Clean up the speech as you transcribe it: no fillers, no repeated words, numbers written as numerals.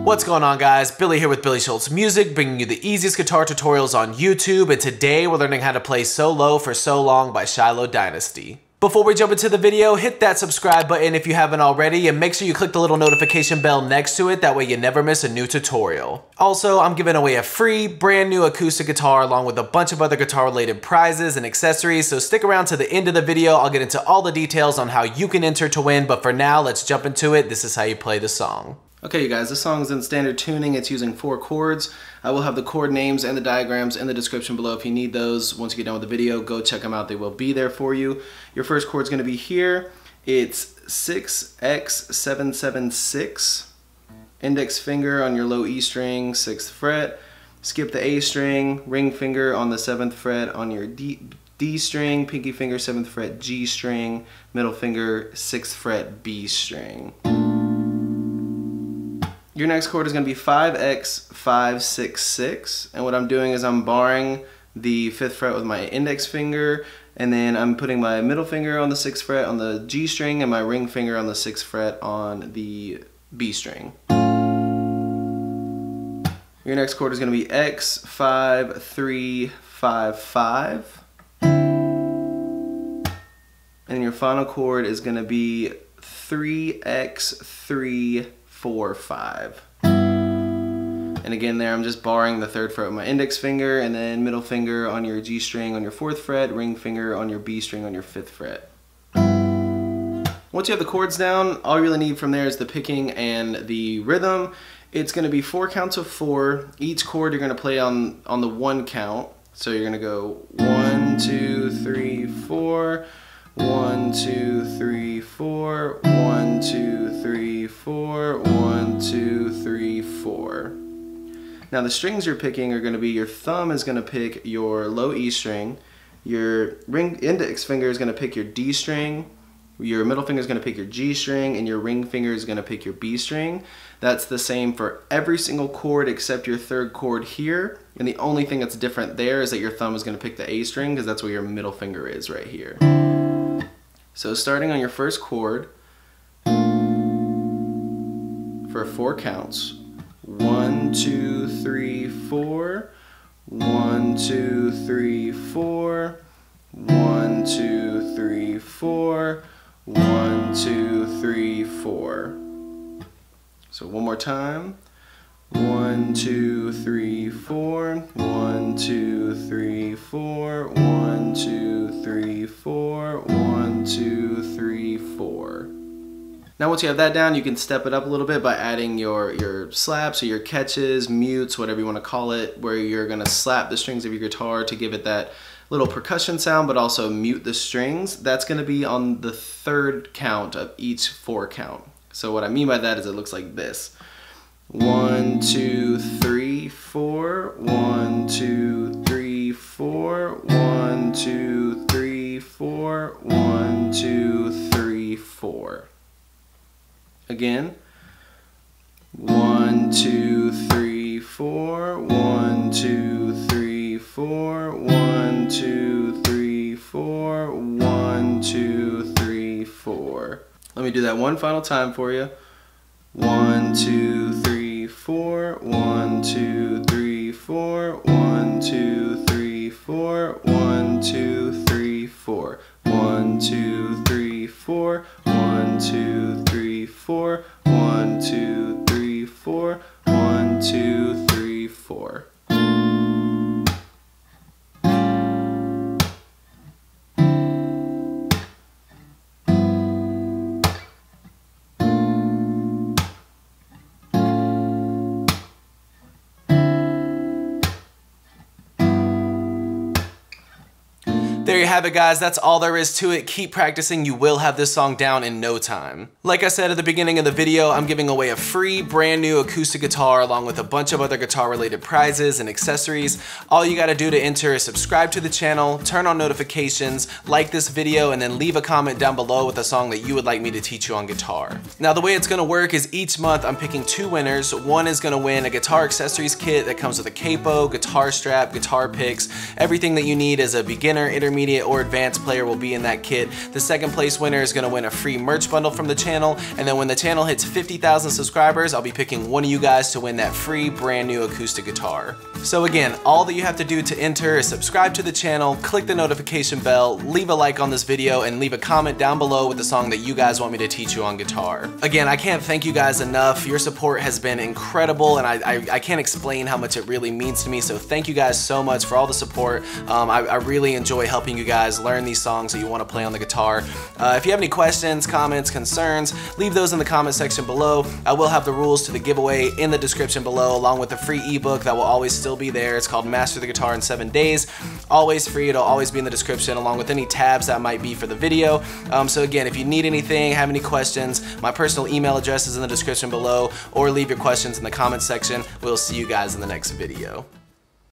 What's going on, guys? Billy here with Billy Schultz Music, bringing you the easiest guitar tutorials on YouTube, and today we're learning how to play So Low for So Long by Shiloh Dynasty. Before we jump into the video, hit that subscribe button if you haven't already, and make sure you click the little notification bell next to it, that way you never miss a new tutorial. Also, I'm giving away a free, brand new acoustic guitar along with a bunch of other guitar related prizes and accessories, so stick around to the end of the video. I'll get into all the details on how you can enter to win, but for now, let's jump into it. This is how you play the song. Okay, you guys, this song is in standard tuning. It's using 4 chords. I will have the chord names and the diagrams in the description below if you need those. Once you get done with the video, go check them out. They will be there for you. Your first chord is going to be here. It's 6X776. Index finger on your low E string, 6th fret. Skip the A string, ring finger on the 7th fret on your D string, pinky finger 7th fret G string, middle finger 6th fret B string. Your next chord is going to be 5X566, and what I'm doing is I'm barring the 5th fret with my index finger, and then I'm putting my middle finger on the 6th fret on the G string and my ring finger on the 6th fret on the B string. Your next chord is going to be X5355, and your final chord is going to be 3X345. And again there I'm just barring the 3rd fret with my index finger, and then middle finger on your G string on your 4th fret, ring finger on your B string on your 5th fret. Once you have the chords down, all you really need from there is the picking and the rhythm. It's going to be 4 counts of 4. Each chord you're going to play on the 1 count. So you're going to go 1, 2, 3, 4, 1, 2, 3, 4, 1, 2, 3, 4, 1, 2, 3, 4. Now the strings you're picking are going to be, your thumb is going to pick your low E string, your index finger is going to pick your D string, your middle finger is going to pick your G string, and your ring finger is going to pick your B string. That's the same for every single chord except your 3rd chord here, and the only thing that's different there is that your thumb is going to pick the A string because that's where your middle finger is right here. So starting on your first chord, for 4 counts, 1, 2, 3, 4, 1, 2, 3, 4, 1, 2, 3, 4, 1, 2, 3, 4. So one more time. 1, 2, 3, 4, 1, 2, 3, 4, 1, 2, 3, 4, 1, 2, 3, 4. Now once you have that down, you can step it up a little bit by adding your slaps or your catches, mutes, whatever you want to call it, where you're going to slap the strings of your guitar to give it that little percussion sound, but also mute the strings. That's going to be on the 3rd count of each 4 count. So what I mean by that is it looks like this. 1, 2, 3, 4, 1, 2, 3, 4, 1, 2, 3, 4, 1, 2, 3, 4. Again. 1, 2, 3, 4, 1, 2, 3, 4, 1, 2, 3, 4, 1, 2, 3, 4. Let me do that one final time for you. 1, 2, 3, 4, 1, 2, 3, 4, 1, 2, 3, 4, 1, 2, 3, 4, 1, 2, 3, 4, 1, 2, 3, 4, 1, 2, 3, 4, 1, 2, 3, 4. There you have it, guys. That's all there is to it. Keep practicing. You will have this song down in no time. Like I said at the beginning of the video, I'm giving away a free brand new acoustic guitar along with a bunch of other guitar related prizes and accessories. All you gotta do to enter is subscribe to the channel, turn on notifications, like this video, and then leave a comment down below with a song that you would like me to teach you on guitar. Now the way it's gonna work is each month I'm picking 2 winners. One is gonna win a guitar accessories kit that comes with a capo, guitar strap, guitar picks, everything that you need as a beginner, intermediate, intermediate, or advanced player will be in that kit. The second place winner is gonna win a free merch bundle from the channel, and then when the channel hits 50,000 subscribers, I'll be picking one of you guys to win that free brand new acoustic guitar. So again, all that you have to do to enter is subscribe to the channel, click the notification bell, leave a like on this video, and leave a comment down below with the song that you guys want me to teach you on guitar. Again, I can't thank you guys enough. Your support has been incredible, and I can't explain how much it really means to me, so thank you guys so much for all the support. I really enjoy helping you guys learn these songs that you want to play on the guitar. If you have any questions, comments, concerns, leave those in the comment section below. I will have the rules to the giveaway in the description below, along with the free ebook that will always still be there. It's called Master the Guitar in 7 Days. Always free, it'll always be in the description, along with any tabs that might be for the video. So again, if you need anything, have any questions, my personal email address is in the description below, or leave your questions in the comment section. We'll see you guys in the next video.